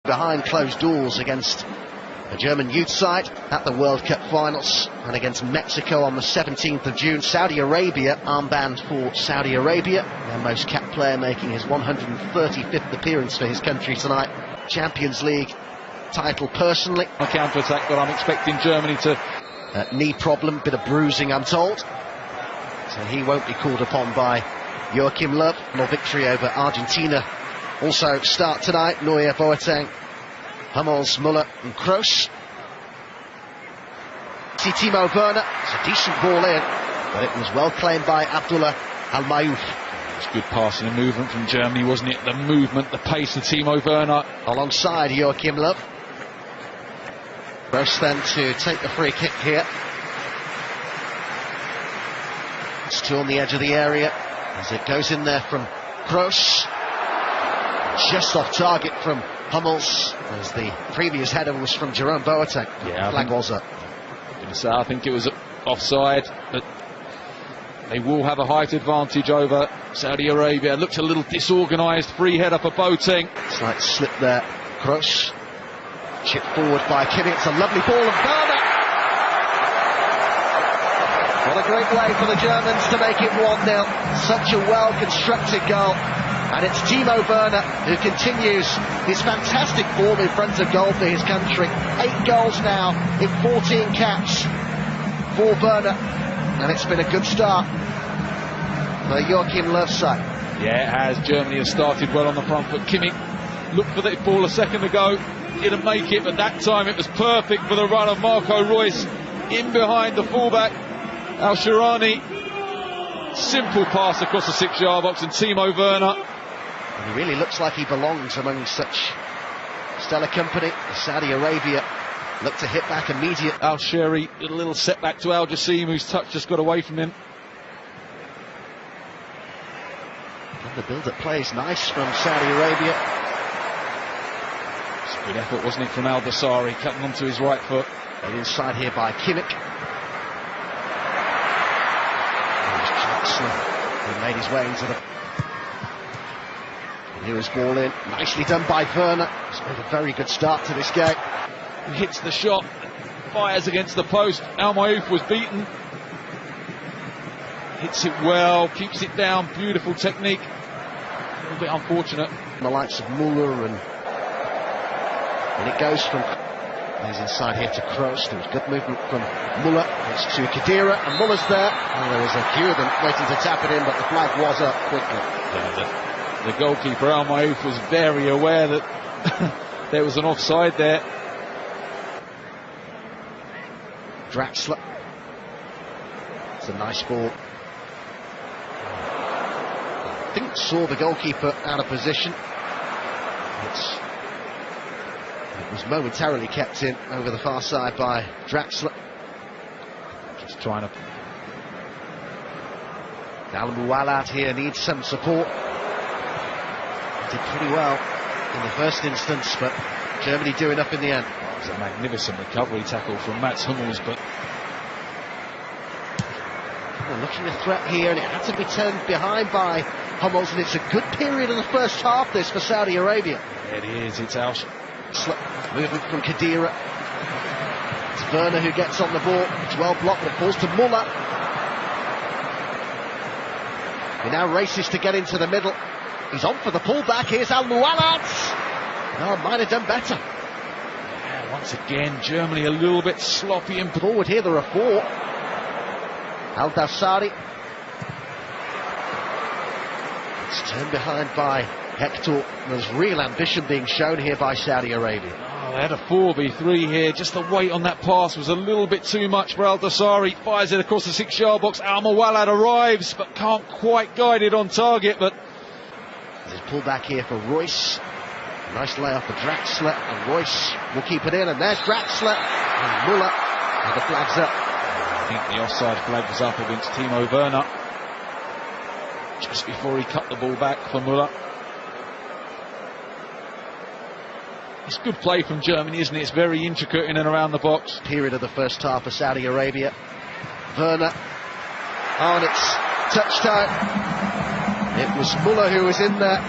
behind closed doors against the German youth side at the World Cup finals, and against Mexico on the 17th of June. Saudi Arabia, armband for Saudi Arabia, their most capped player making his 135th appearance for his country tonight. Champions League title personally. A counter-attack, but I'm expecting Germany to... knee problem, bit of bruising I'm told, so he won't be called upon by Joachim Löw. More victory over Argentina. Also start tonight, Neuer, Boateng, Hummels, Müller and Kroos. See Timo Werner, it's a decent ball in, but it was well claimed by Abdullah Al-Mayouf. It was good passing and movement from Germany, wasn't it? The movement, the pace of Timo Werner. Alongside Joachim Löw. Kroos then to take the free kick here. It's two on the edge of the area as it goes in there from Kroos. Just off target from Hummels, as the previous header was from Jerome Boateng. Yeah, flag was up. I think it was offside, but they will have a height advantage over Saudi Arabia. Looked a little disorganised, free header for Boateng. Slight slip there, Kroos. Chip forward by Kimmich, it's a lovely ball of Werner. What a great way for the Germans to make it 1-0. Such a well-constructed goal. And it's Timo Werner who continues his fantastic form in front of goal for his country. 8 goals now in 14 caps for Werner. And it's been a good start for Joachim Löw's side. Yeah, it has. Germany has started well on the front, but Kimmich looked for that ball a second ago. Didn't make it, but that time it was perfect for the run of Marco Reus in behind the fullback Al-Shirani. Simple pass across the 6-yard box, and Timo Werner. And he really looks like he belongs among such stellar company. Saudi Arabia look to hit back immediately. Al-Shiri did a little setback to Al Jassim, whose touch just got away from him. And the build-up play is nice from Saudi Arabia. It's a good effort, wasn't it, from Al Dasari, cutting onto his right foot. And inside here by Kimmich. He made his way into the... And here is ball in, nicely done by Werner. It's made a very good start to this game. He hits the shot, fires against the post. Al-Mayouf was beaten. Hits it well, keeps it down, beautiful technique. A little bit unfortunate. The likes of Müller and it goes from... He's inside here to Kroos. There was good movement from Müller. It's to Khedira, and Muller's there. And there was a few of them waiting to tap it in, but the flag was up quickly. Yeah, the goalkeeper Al-Mayouf was very aware that there was an offside there. Draxler. It's a nice ball. I think saw the goalkeeper out of position. It was momentarily kept in over the far side by Draxler. Just trying to... Al-Muwalad here needs some support. Did pretty well in the first instance, but Germany do enough in the end. It was a magnificent recovery tackle from Mats Hummels, but... Looking a threat here, and it had to be turned behind by Hummels, and it's a good period in the first half this for Saudi Arabia. It is, it's out. Movement from Khedira. It's Werner who gets on the ball. It's well blocked, but it falls to Müller. He now races to get into the middle. He's on for the pullback. Here's Al-Muwalad. No, might have done better. Yeah, once again, Germany a little bit sloppy and forward here. There are 4. Al-Dasari. It's turned behind by Hector. There's real ambition being shown here by Saudi Arabia. Oh, they had a 4v3 here. Just the weight on that pass was a little bit too much for Al-Dasari. Fires it across the 6-yard box. Al-Muwalad arrives, but can't quite guide it on target. But there's a pull back here for Reus. Nice layoff for Draxler, and Reus will keep it in. And there's Draxler and Müller. And the flag's up. I think the offside flag was up against Timo Werner just before he cut the ball back for Müller. It's good play from Germany, isn't it? It's very intricate in and around the box. Period of the first half for Saudi Arabia. Werner. Oh, and it's touched out. It was Müller who was in there.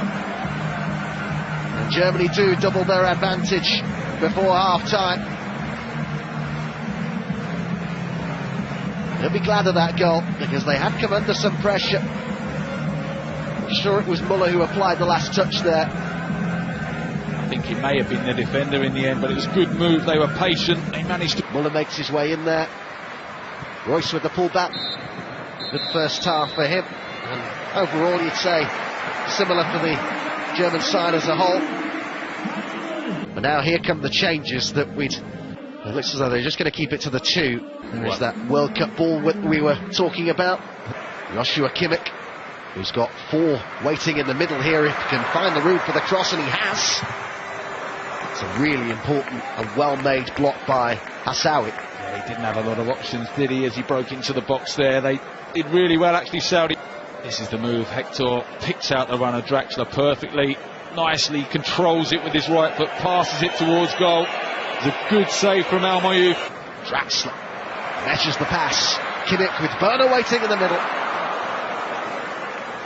And Germany do double their advantage before half-time. They'll be glad of that goal, because they had come under some pressure. I'm sure it was Muller who applied the last touch there. I think it may have been the defender in the end, but it was a good move. They were patient. They managed to... Muller makes his way in there. Royce with the pullback. Good first half for him. And overall, you'd say similar for the German side as a whole. But now here come the changes that it looks as though they're just going to keep it to the 2. There is that World Cup ball we were talking about. Joshua Kimmich, who's got 4 waiting in the middle here, if he can find the room for the cross, and he has. It's a really important and well-made block by Hassawi. Yeah, he didn't have a lot of options, did he, as he broke into the box there. They did really well, actually, Saudi. This is the move. Hector picks out the runner, Draxler, perfectly. Nicely controls it with his right foot, passes it towards goal. It's a good save from Al Mayouf. Draxler measures the pass. Kimmich with Werner waiting in the middle.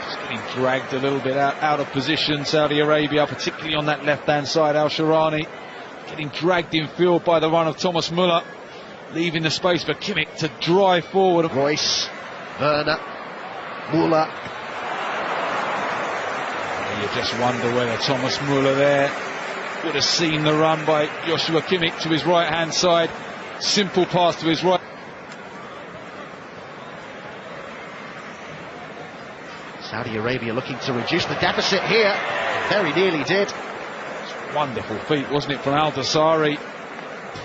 Just getting dragged a little bit out of position, Saudi Arabia, particularly on that left-hand side. Al Sharani getting dragged in field by the run of Thomas Muller, leaving the space for Kimmich to drive forward. Royce, Werner, Muller. You just wonder whether Thomas Muller there would have seen the run by Joshua Kimmich to his right-hand side. Simple pass to his right. Saudi Arabia looking to reduce the deficit here. Very nearly did. Wonderful feet, wasn't it, from Al Dasari?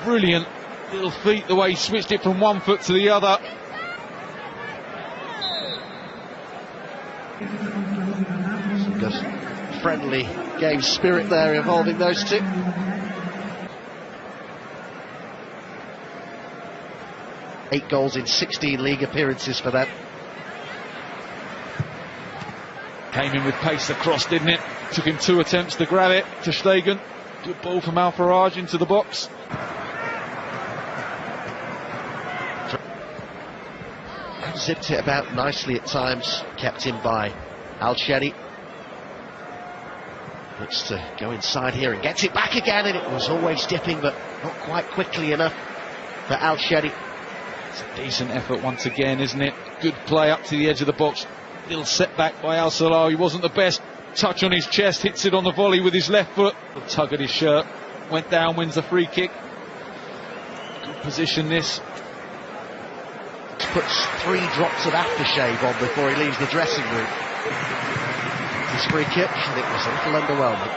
Brilliant little feet, the way he switched it from one foot to the other. Some good friendly game spirit there involving those two. Eight goals in 16 league appearances for them. Came in with pace across, didn't it? Took him 2 attempts to grab it. Ter Stegen. Good ball from Al Faraj into the box. Zipped it about nicely at times, kept in by Al Sheri. Looks to go inside here and gets it back again, and it was always dipping, but not quite quickly enough for Al Sheri. It's a decent effort once again, isn't it? Good play up to the edge of the box. Little setback by Al Salah. He wasn't the best. Touch on his chest, hits it on the volley with his left foot. A tug at his shirt. Went down, wins the free kick. Good position this. Puts 3 drops of aftershave on before he leaves the dressing room. His free kick, and it was a little underwhelming.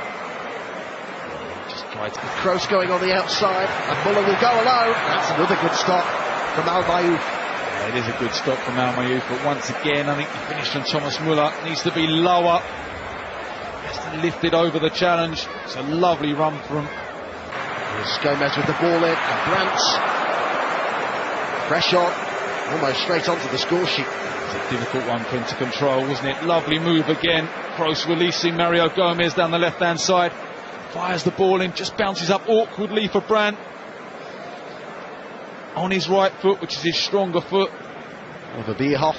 Just tried to... Kroos going on the outside, and Muller will go alone. That's another good stop from Al Mayouf. Yeah, it is a good stop from Al Mayouf, but once again, I think the finish from Thomas Muller needs to be lower. Has to lift it over the challenge. It's a lovely run from... Here's Gomez with the ball in, and Brandt. Fresh on. Almost straight onto the score sheet. It's a difficult one for him to control, wasn't it? Lovely move again. Kroos releasing Mario Gomez down the left-hand side. Fires the ball in, just bounces up awkwardly for Brandt. On his right foot, which is his stronger foot. Oliver Bierhoff,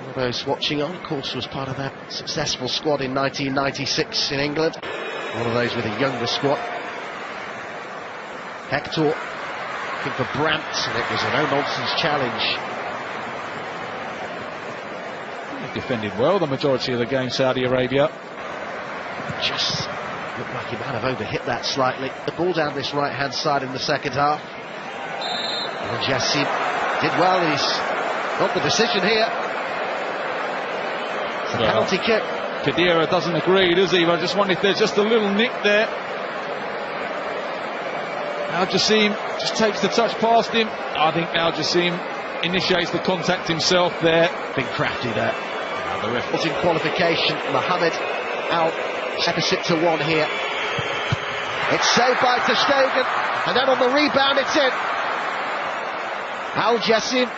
one of those watching on, of course, was part of that successful squad in 1996 in England. One of those with a younger squad. Hector for Brandt, and it was a no-nonsense challenge. He defended well the majority of the game, Saudi Arabia. Just looked like he might have overhit that slightly. The ball down this right-hand side in the second half. And Jassim did well, and he's got the decision here. It's a penalty kick. Khedira doesn't agree, does he? But I just wonder if there's just a little nick there. Al Jassim just takes the touch past him. I think Al Jassim initiates the contact himself there. Big crafty there. The ref was in qualification. Mohamed Al deficit to 1 here. It's saved by Ter Stegen, and then on the rebound it's in. Al Jassim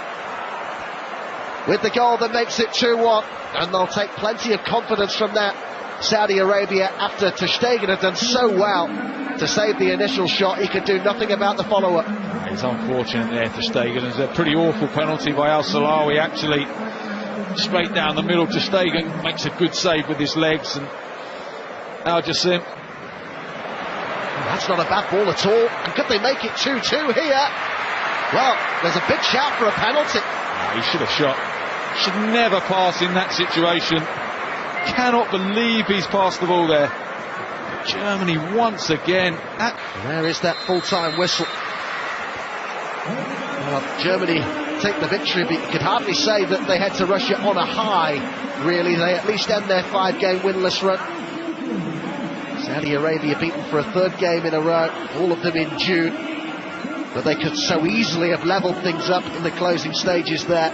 with the goal that makes it 2-1, and they'll take plenty of confidence from that. Saudi Arabia, after Ter Stegen had done so well to save the initial shot, he could do nothing about the follow-up. It's unfortunate there, Ter Stegen. It's a pretty awful penalty by Al Salawi, actually. Straight down the middle, Ter Stegen makes a good save with his legs, and Al Jassim That's not a bad ball at all. Could they make it 2-2 here? Well, there's a big shout for a penalty. He should have shot. Should never pass in that situation. Cannot believe he's passed the ball there. Germany once again. There is that full-time whistle. Well, Germany take the victory, but you could hardly say that they head to Russia on a high, really. They at least end their 5-game winless run. Saudi Arabia beaten for a 3rd game in a row, all of them in June. But they could so easily have levelled things up in the closing stages there.